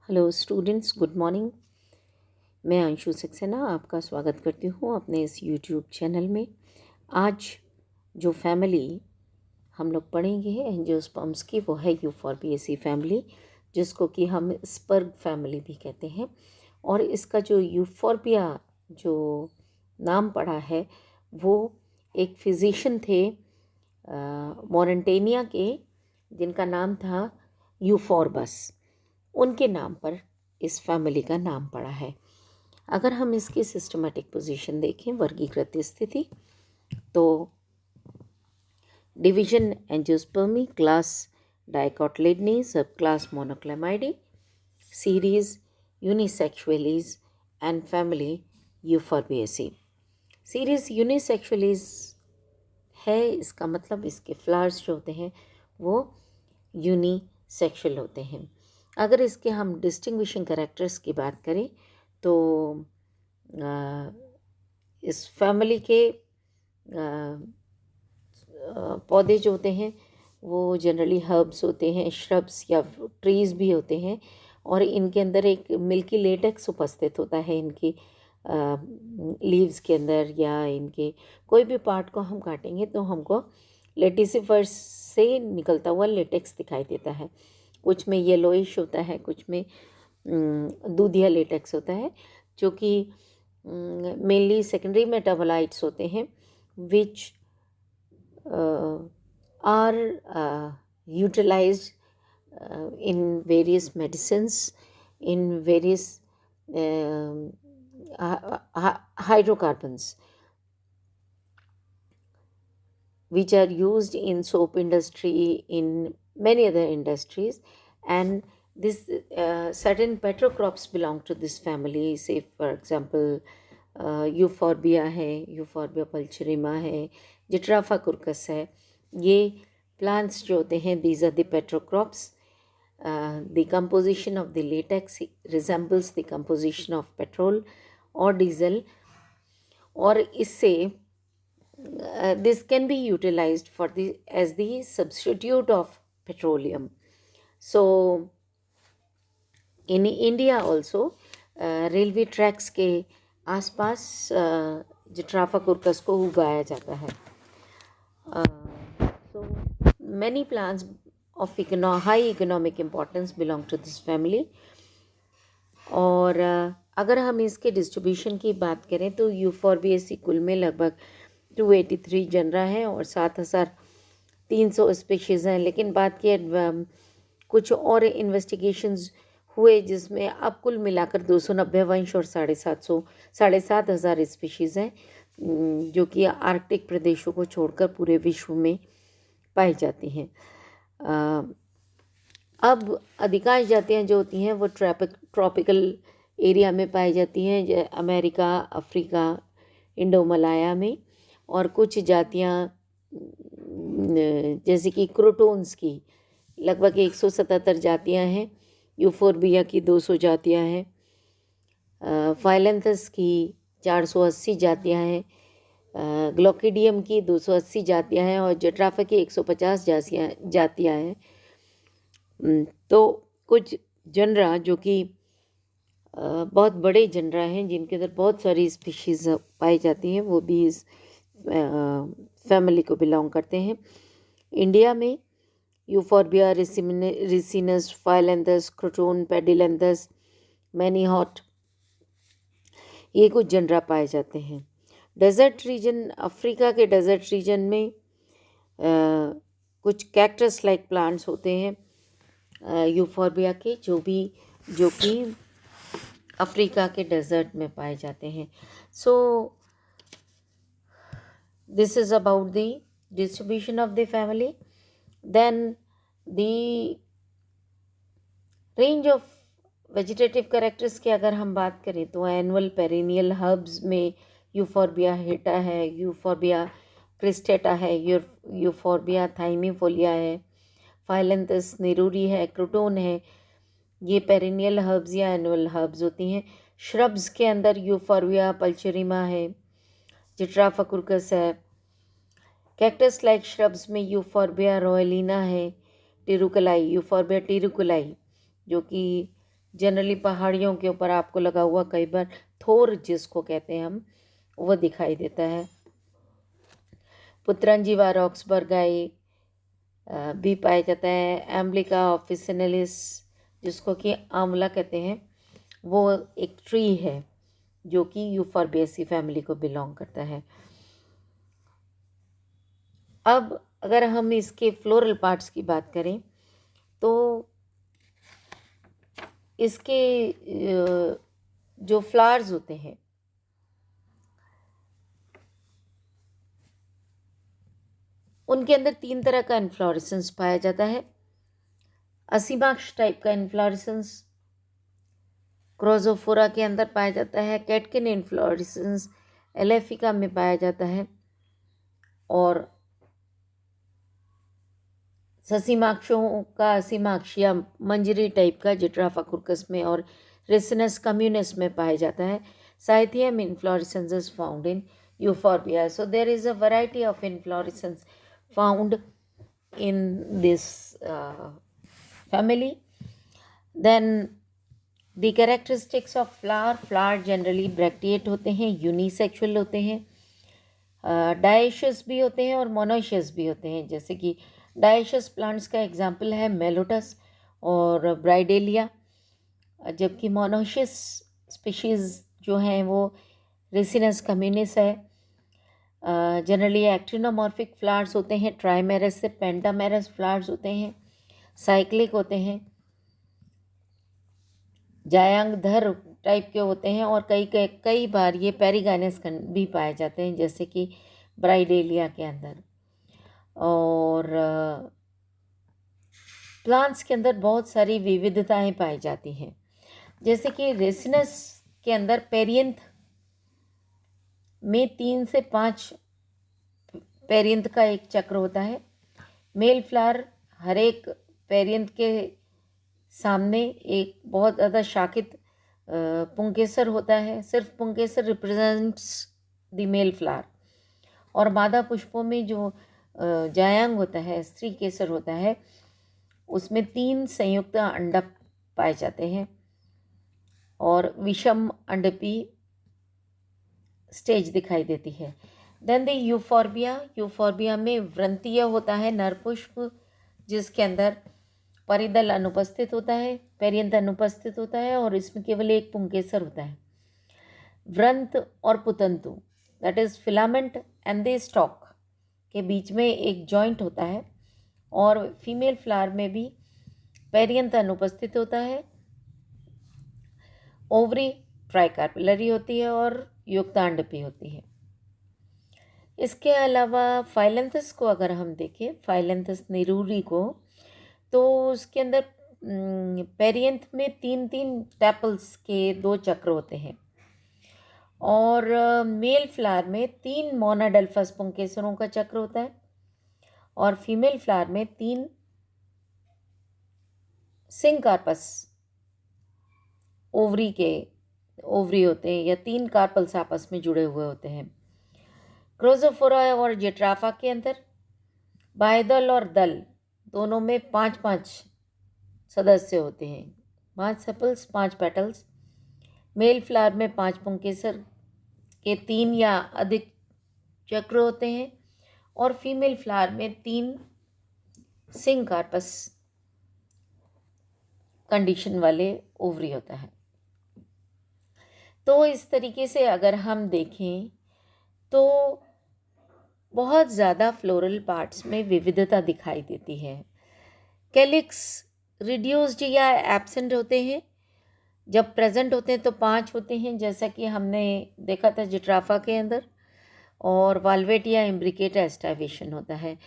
Hello students, good morning. मैं अंशु सक्सेना आपका स्वागत करती हूँ अपने इस यूट्यूब चैनल में। आज जो फैमिली हम लोग पढ़ेंगे एंजियोस्पर्म्स की, वो है यूफॉर्बिएसी फैमिली, जिसको कि हम स्पर्ग फैमिली भी कहते हैं। और इसका जो यूफॉर्बिया जो नाम पड़ा है वो एक फिजिशियन थे मॉरिटेनिया के, जिनका नाम था यूफॉर्बस। उनके नाम पर इस फैमिली का नाम पड़ा है। अगर हम इसकी सिस्टमेटिक पोजीशन देखें, वर्गीकृत स्थिति, तो division angiospermae, class dicotyledonae, sub class monochlamydeae, series unisexuales and family euphorbiaceae. Series unisexuales है, इसका मतलब इसके फ्लावर्स जो होते हैं वो यूनिसेक्सुअल होते हैं। अगर इसके हम डिस्टिंग्विशिंग कैरेक्टर्स की बात करें तो इस फैमिली के पौधे जो होते हैं वो जनरली हर्ब्स होते हैं, श्रब्स या ट्रीज़ भी होते हैं, और इनके अंदर एक मिल्की लेटेक्स उपस्थित होता है। इनकी लीव्स के अंदर या इनके कोई भी पार्ट को हम काटेंगे तो हमको लेटिसिफर्स से निकलता हुआ लेटेक्स दिखाई देता है। कुछ में येलोइश होता है, कुछ में दूधिया लेटेक्स होता है, जो कि मेनली सेकेंडरी मेटाबोलाइट्स होते हैं which are utilised in various medicines, in various hydrocarbons which are used in soap industry, in many other industries. And this certain petrocrops belong to this family. Say for example यूफॉर्बिया है, यूफॉर्बिया पल्चरिमा है, जिट्राफा कुर्कस है। ये plants जो होते हैं, these are the petrocrops. The composition of the latex resembles the composition of petrol or diesel, और इससे this can be utilized for the as the substitute of petroleum. So in India also railway tracks के आसपास जिट्राफा कुर्कस को उगाया जाता है। So many plants of high economic importance belong to this family. और अगर हम इसके डिस्ट्रीब्यूशन की बात करें तो यूफॉर्बिएसी कुल में लगभग 283 जनरा है और 7300 स्पीशीज़ हैं। लेकिन बात की कुछ और इन्वेस्टिगेशंस हुए जिसमें अब कुल मिलाकर 290 वंश और 7,500 स्पीशीज़ हैं, जो कि आर्कटिक प्रदेशों को छोड़कर पूरे विश्व में पाई जाती हैं। अब अधिकांश जातियाँ जो होती हैं वो ट्रॉपिकल एरिया में पाई जाती हैं, अमेरिका, अफ्रीका, इंडो मलाया में। और कुछ जातियाँ जैसे कि क्रोटोन्स की लगभग 177 जातियाँ हैं, यूफोर्बिया की 200 जातियाँ हैं, फाइलेंथस की 480 जातियाँ हैं, ग्लोकिडियम की 280 जातियाँ हैं और जिट्राफा की 150 जातियाँ हैं। तो कुछ जनरा जो कि बहुत बड़े जनरा हैं, जिनके अंदर बहुत सारी स्पीशीज़ पाई जाती हैं, वो भी इस फैमिली को बिलोंग करते हैं। इंडिया में यूफॉर्बिया, रिसिनस, फाइलेंथस, क्रोटोन, पेडिलेंथस, मैनीहॉट, ये कुछ जनरा पाए जाते हैं। डेजर्ट रीजन, अफ्रीका के डेजर्ट रीजन में कुछ कैक्टस लाइक प्लांट्स होते हैं यूफॉर्बिया के, जो कि अफ्रीका के डेजर्ट में पाए जाते हैं। So this is about the distribution of the family. Then the range of vegetative characters की अगर हम बात करें तो एनुअल पेरिनियल हर्ब्स में यूफॉर्बिया हिटा है, यूफॉर्बिया क्रिस्टेटा है, यूफॉर्बिया थाइमीफोलिया है, फाइलेंथस नेरूरी है, क्रोटोन है। ये पेरिनियल हर्ब्स या एनुअल हर्ब्स होती हैं। श्रब्स के अंदर यूफॉर्बिया पल्चरिमा है, जिट्राफा कुर्कस है। कैक्टस लाइक श्रब्स में यूफॉर्बिया रॉयलिना है, टिरुकलाई, यूफॉर्बिया टिरुकलाई, जो कि जनरली पहाड़ियों के ऊपर आपको लगा हुआ कई बार थोर जिसको कहते हैं हम, वो दिखाई देता है। पुत्रंजीवा रॉक्सबर्गाई भी पाया जाता है। एम्ब्लिका ऑफिसिनलिस जिसको कि आंवला कहते हैं, वो एक ट्री है जो कि यूफॉर्बिएसी फैमिली को बिलोंग करता है। अब अगर हम इसके फ्लोरल पार्ट्स की बात करें तो इसके जो फ्लावर्स होते हैं उनके अंदर 3 तरह का इन्फ्लोरेसेंस पाया जाता है। असीमाक्ष टाइप का इन्फ्लोरेसेंस क्रोजोफोरा के अंदर पाया जाता है। कैटकिन इन्फ्लोरेसेंस एलेफिका में पाया जाता है। और ससीमाक्षों का असीमाक्ष या मंजरी टाइप का जिट्राफा कुर्कस में और रिसिनस कम्युनस में पाया जाता है। Cyathium inflorescence is found in euphorbia. So there is a variety of inflorescence found in this family. Then the characteristics of flower generally bracteate होते हैं, यूनिसेक्सुअल होते हैं, डायशियस भी होते हैं और मोनोशियस भी होते हैं। जैसे कि डायशियस प्लांट्स का एग्जाम्पल है मेलोटस और ब्राइडेलिया, जबकि मोनोशियस स्पीशीज़ जो हैं वो रेसिनस कम्युनिस है। जनरली एक्टिनोमॉर्फिक फ्लावर्स होते हैं, ट्राइमेरस से पेंटामेरस फ्लावर्स होते हैं, साइक्लिक होते हैं, जायांगधर टाइप के होते हैं और कई बार ये पेरिगाइनस भी पाए जाते हैं जैसे कि ब्राइडेलिया के अंदर। और प्लांट्स के अंदर बहुत सारी विविधताएं पाई जाती हैं, जैसे कि रेसिनस के अंदर पेरियंथ में 3 से 5 पेरियंथ का एक चक्र होता है। मेल फ्लावर हर एक पेरियंथ के सामने एक बहुत ज़्यादा शाखित पुंकेसर होता है। सिर्फ पुंकेसर रिप्रेजेंट्स द मेल फ्लावर। और मादा पुष्पों में जो जायांग होता है, स्त्री केसर होता है, उसमें 3 संयुक्त अंडक पाए जाते हैं और विषम अंडपी स्टेज दिखाई देती है। देन द यूफॉर्बिया में व्रंतीय होता है नर पुष्प, जिसके अंदर परिदल अनुपस्थित होता है, पेरियंथ अनुपस्थित होता है और इसमें केवल एक पुंकेसर होता है। व्रंत और पुतंतु that is filament and the stalk के बीच में एक जॉइंट होता है। और फीमेल फ्लावर में भी पेरियंथ अनुपस्थित होता है, ओवरी ट्राइकार्पिलरी होती है और युक्तांडपी होती है। इसके अलावा फाइलेंथस को अगर हम देखें, फाइलेंथस निरूरी को, तो उसके अंदर पेरियंथ में 3 टैपल्स के 2 चक्र होते हैं और मेल फ्लावर में 3 मोनाडेल्फस पुंकेसरों का चक्र होता है और फीमेल फ्लावर में 3 सिंकार्पस ओवरी होते हैं या 3 कार्पल्स आपस में जुड़े हुए होते हैं। क्रोजोफोरा और जिट्राफा के अंदर बाह्यदल और दल दोनों में 5-5 सदस्य होते हैं, 5 सेपल्स 5 पेटल्स। मेल फ्लावर में 5 पुंकेसर के 3 या अधिक चक्र होते हैं और फीमेल फ्लावर में 3 सिंकार्पस कंडीशन वाले ओवरी होता है। तो इस तरीके से अगर हम देखें तो बहुत ज़्यादा फ्लोरल पार्ट्स में विविधता दिखाई देती है। कैलिक्स रिड्यूस्ड या एब्सेंट होते हैं, जब प्रेजेंट होते हैं तो 5 होते हैं जैसा कि हमने देखा था जिट्राफा के अंदर। और वाल्वेट या इम्ब्रिकेट एस्टाइवेशन होता है।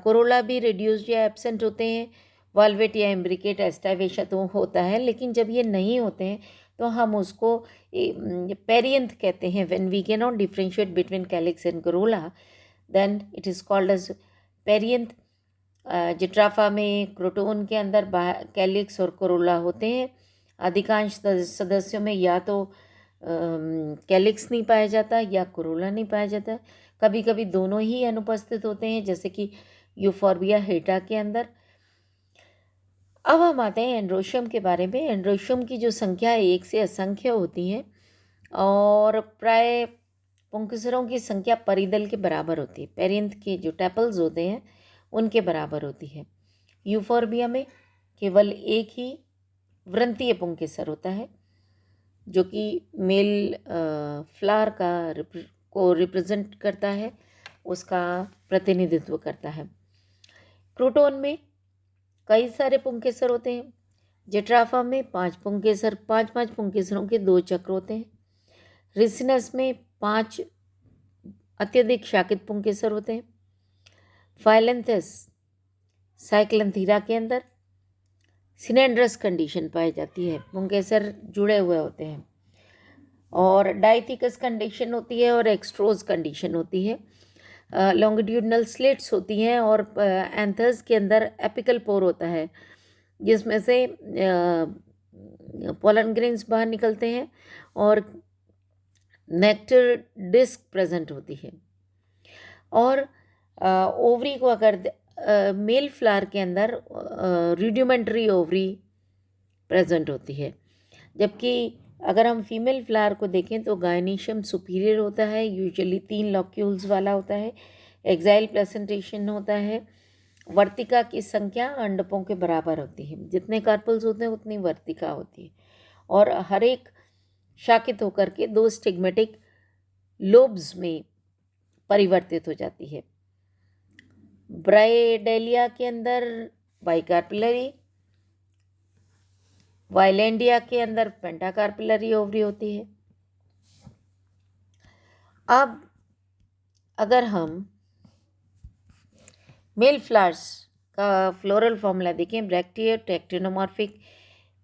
कोरोला भी रिड्यूस्ड या एब्सेंट होते हैं, वाल्वेट या इम्ब्रिकेट एस्टाइवेशन तो होता है, लेकिन जब ये नहीं होते हैं तो हम उसको पेरियंथ कहते हैं। When we can not differentiate between calyx and corolla then it is called as perianth. Jatropha में क्रोटोन के अंदर कैलिक्स और कोरोला होते हैं। अधिकांश सदस्यों में या तो कैलिक्स नहीं पाया जाता या कोरोला नहीं पाया जाता, कभी कभी दोनों ही अनुपस्थित होते हैं जैसे कि यूफॉर्बिया हेटा के अंदर। अब हम आते हैं एंड्रोशियम के बारे में। एंड्रोशियम की जो संख्या है एक से असंख्य होती है और प्राय पुंकेसरों की संख्या परिदल के बराबर होती है। पेरिंथ के जो टेपल्स होते हैं उनके बराबर होती है। यूफोर्बिया में केवल एक ही वृंतीय पुंकेसर होता है जो कि मेल फ्लावर को रिप्रेजेंट करता है, उसका प्रतिनिधित्व करता है। क्रोटोन में कई सारे पुंकेसर होते हैं। जेट्राफा में 5 पुंकेसर, 5-5 पुंकेसरों के 2 चक्र होते हैं। रिसिनस में 5 अत्यधिक शाकित पुंकेसर होते हैं। फाइलेंथस साइक्लंथीरा के अंदर सिनेंड्रस कंडीशन पाई जाती है, पुंकेसर जुड़े हुए होते हैं। और डाइथिकस कंडीशन होती है और एक्सट्रोज कंडीशन होती है। लॉन्गिट्यूडनल स्लिट्स होती हैं और एंथर्स के अंदर एपिकल पोर होता है जिसमें से पोलन ग्रेन्स बाहर निकलते हैं और नेक्टर डिस्क प्रेजेंट होती है। और ओवरी को अगर मेल फ्लावर के अंदर रूडिमेंट्री ओवरी प्रेजेंट होती है, जबकि अगर हम फीमेल फ्लावर को देखें तो गायनीशियम सुपीरियर होता है, यूजुअली 3 लॉक्यूल्स वाला होता है। एक्साइल प्लेसेंटेशन होता है। वर्तिका की संख्या अंडकों के बराबर होती है, जितने कार्पल्स होते हैं उतनी वर्तिका होती है। और हर एक शाकित होकर के 2 स्टिग्मेटिक लोब्स में परिवर्तित हो जाती है। ब्राइडेलिया के अंदर बाइकार्पिलरी, वाइलेंडिया के अंदर पेंटाकार्पिलरी ओवरी होती है। अब अगर हम मेल फ्लावर्स का फ्लोरल फॉर्मूला देखें, bracteate actinomorphic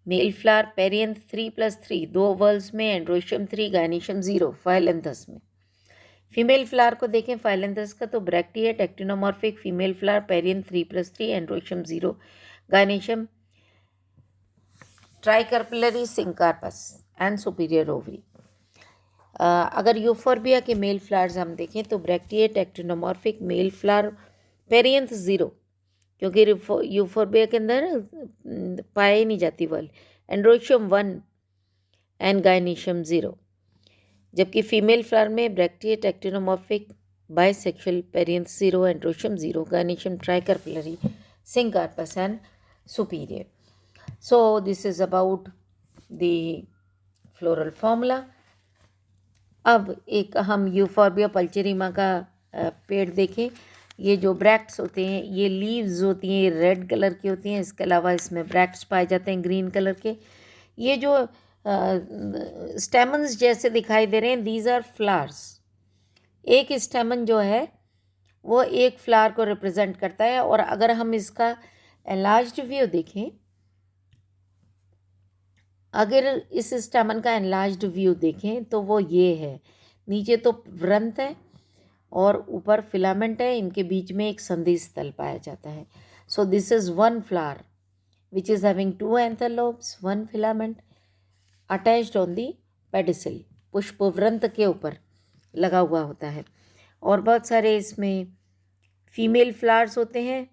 male flower perianth 3+3, 2 ovules में, एंड्रोशियम 3, गायनीशियम 0 फाइलेंथस में। फीमेल फ्लावर को देखें फाइलेंथस का तो bracteate actinomorphic female flower perianth 3+3, androecium 0, gynoecium tricarpellary syncarpous and superior ovary. अगर यूफोर्बिया के मेल फ्लावर्स हम देखें तो bracteate actinomorphic male flower perianth 0, क्योंकि यूफोर्बिया के अंदर पाई नहीं जाती वल, एंड्रोशियम 1 एंड गायनीशियम 0। जबकि फीमेल फ्लावर में bracteate actinomorphic bisexual perianth 0, androecium 0, gynoecium tricarpellary syncarpous and superior. So this is about the floral formula. अब एक हम यूफोर्बिया पल्चेरिमा का पेड़ देखें। ये जो ब्रैक्ट्स होते हैं, ये लीव्स होती हैं, रेड कलर की होती हैं। इसके अलावा इसमें ब्रैक्ट्स पाए जाते हैं ग्रीन कलर के। ये जो स्टेमन्स जैसे दिखाई दे रहे हैं, दीज आर फ्लावर्स। एक स्टेमन जो है वो एक फ्लावर को रिप्रेजेंट करता है। और अगर हम इसका एनलार्ज्ड व्यू देखें, अगर इस स्टेमन का एनलार्ज्ड व्यू देखें तो वो ये है, नीचे तो वृंत है और ऊपर फिलामेंट है, इनके बीच में एक संधि स्थल पाया जाता है। So this is one flower which is having 2 anther lobes, 1 filament attached on the pedicel, पुष्प वृंत के ऊपर लगा हुआ होता है। और बहुत सारे इसमें फीमेल फ्लावर्स होते हैं,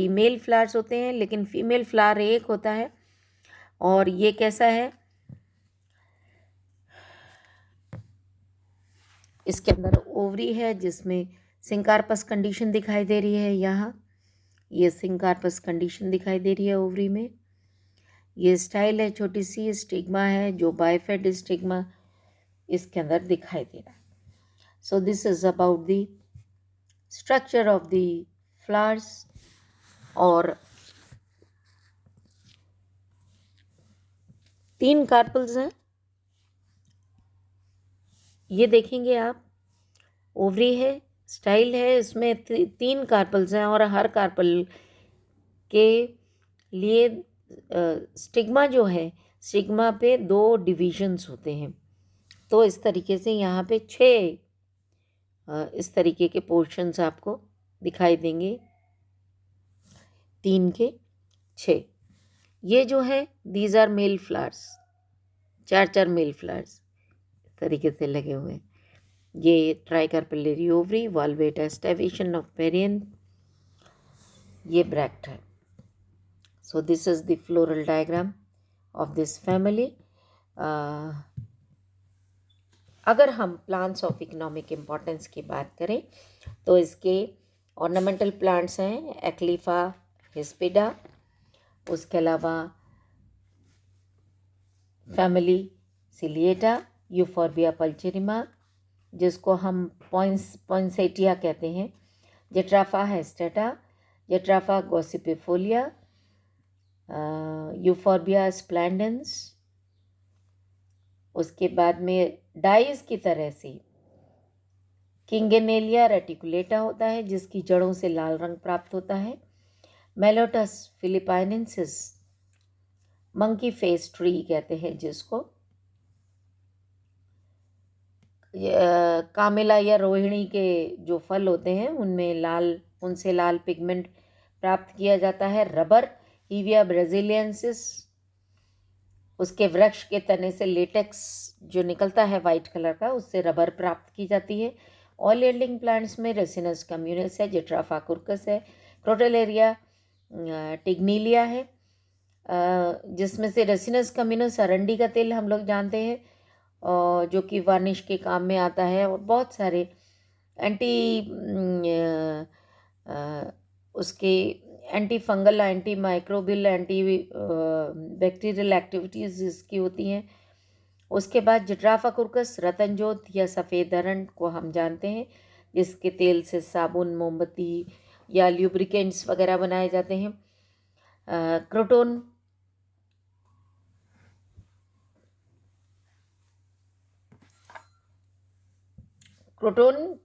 मेल फ्लावर्स होते हैं, लेकिन फीमेल फ्लावर एक होता है। और ये कैसा है, इसके अंदर ओवरी है जिसमें सिंकार्पस कंडीशन दिखाई दे रही है। यहाँ ये सिंकार्पस कंडीशन दिखाई दे रही है ओवरी में। ये स्टाइल है, छोटी सी स्टिग्मा है जो बाइफेड स्टिग्मा इसके अंदर दिखाई दे रहा है। So this is about the structure of the flowers. और 3 कार्पल्स हैं, ये देखेंगे आप। ओवरी है, स्टाइल है, इसमें 3 कार्पल्स हैं और हर कार्पल के लिए स्टिग्मा जो है, स्टिग्मा पे 2 डिविजन्स होते हैं। तो इस तरीके से यहाँ पे 6 इस तरीके के पोर्शंस आपको दिखाई देंगे, 3 के 6। ये जो है these are male flowers, 4 male flowers तरीके से लगे हुए हैं। ये tricarpellary ovary, valvate aestivation of perianth, ये ब्रैक्ट है। So this is the floral diagram of this family. अगर हम प्लांट्स ऑफ इकोनॉमिक इम्पोर्टेंस की बात करें तो इसके ऑर्नामेंटल प्लांट्स हैं एक्लीफा हिस्पिडा, उसके अलावा फैमिली सिलिएटा, यूफोर्बिया पल्चेरिमा जिसको हम पॉइंसेटिया कहते हैं, जेट्राफा हेस्टेटा, जेट्राफा गॉसिपिफोलिया, यूफोर्बिया स्प्लेंडेंस। उसके बाद में डाइज की तरह से किंगेनेलिया रेटिकुलेटा होता है जिसकी जड़ों से लाल रंग प्राप्त होता है, मेलोटस फिलिपाइनेंसिस मंकी फेस ट्री कहते हैं जिसको, कामिला या रोहिणी के जो फल होते हैं उनसे लाल पिगमेंट प्राप्त किया जाता है, रबर हीविया ब्राजीलियंसिस, उसके वृक्ष के तने से लेटेक्स जो निकलता है वाइट कलर का उससे रबर प्राप्त की जाती है। ऑयल यील्डिंग प्लांट्स में रेसिनस कम्युनिस है, जेट्राफा कुर्कस है, क्रोटेलेरिया टिग्नीलिया है, जिसमें से रेसिनस कम्युनिस अरंडी का तेल हम लोग जानते हैं जो कि वार्निश के काम में आता है, और बहुत सारे उसके anti fungal, anti microbial, anti bacterial activities इसकी होती हैं। उसके बाद जेट्राफा कुर्कस रतनजोत या सफ़ेद अरंड को हम जानते हैं जिसके तेल से साबुन, मोमबत्ती या ल्यूब्रिकेंट्स वगैरह बनाए जाते हैं। क्रोटोन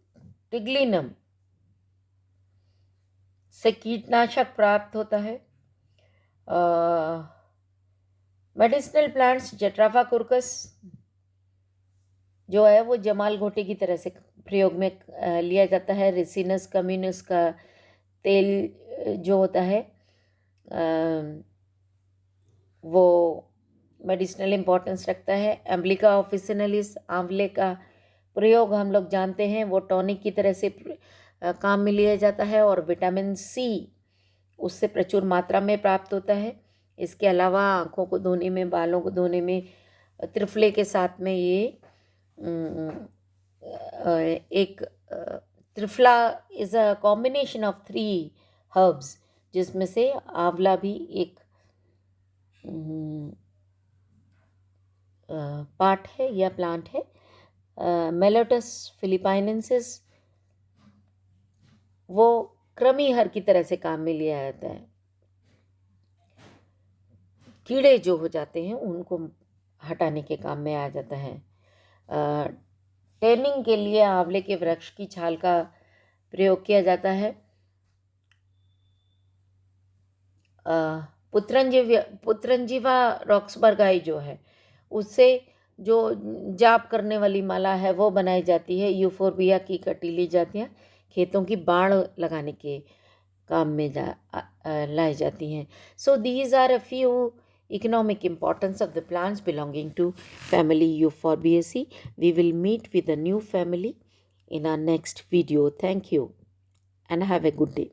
टिग्लिनम से कीटनाशक प्राप्त होता है। मेडिसिनल प्लांट्स जेट्राफा कुर्कस जो है वो जमाल घोटे की तरह से प्रयोग में लिया जाता है। रेसिनस कम्युनिस का तेल जो होता है वो मेडिसिनल इम्पोर्टेंस रखता है। एम्ब्लिका ऑफिसिनलिस आंवले का प्रयोग हम लोग जानते हैं वो टॉनिक की तरह से काम में लिया जाता है, और विटामिन सी उससे प्रचुर मात्रा में प्राप्त होता है। इसके अलावा आँखों को धोने में, बालों को धोने में त्रिफले के साथ में ये एक triphala is a combination of 3 herbs जिसमें से आंवला भी एक पार्ट है या प्लांट है। मेलोटस फिलिपाइनेंसिस वो कृमिहर की तरह से काम में लिया जाता है। कीड़े जो हो जाते हैं उनको हटाने के काम में आ जाता है। टैनिंग के लिए आंवले के वृक्ष की छाल का प्रयोग किया जाता है। पुत्रंजीवा रॉक्सबर्गाई जो है उससे जो जाप करने वाली माला है वो बनाई जाती है। यूफोर्बिया की कटीली जातियाँ खेतों की बाढ़ लगाने के काम में लाई जाती हैं। So these are a few economic importance of the plants belonging to family Euphorbiaceae. We will meet with a new family in our next video. Thank you and have a good day.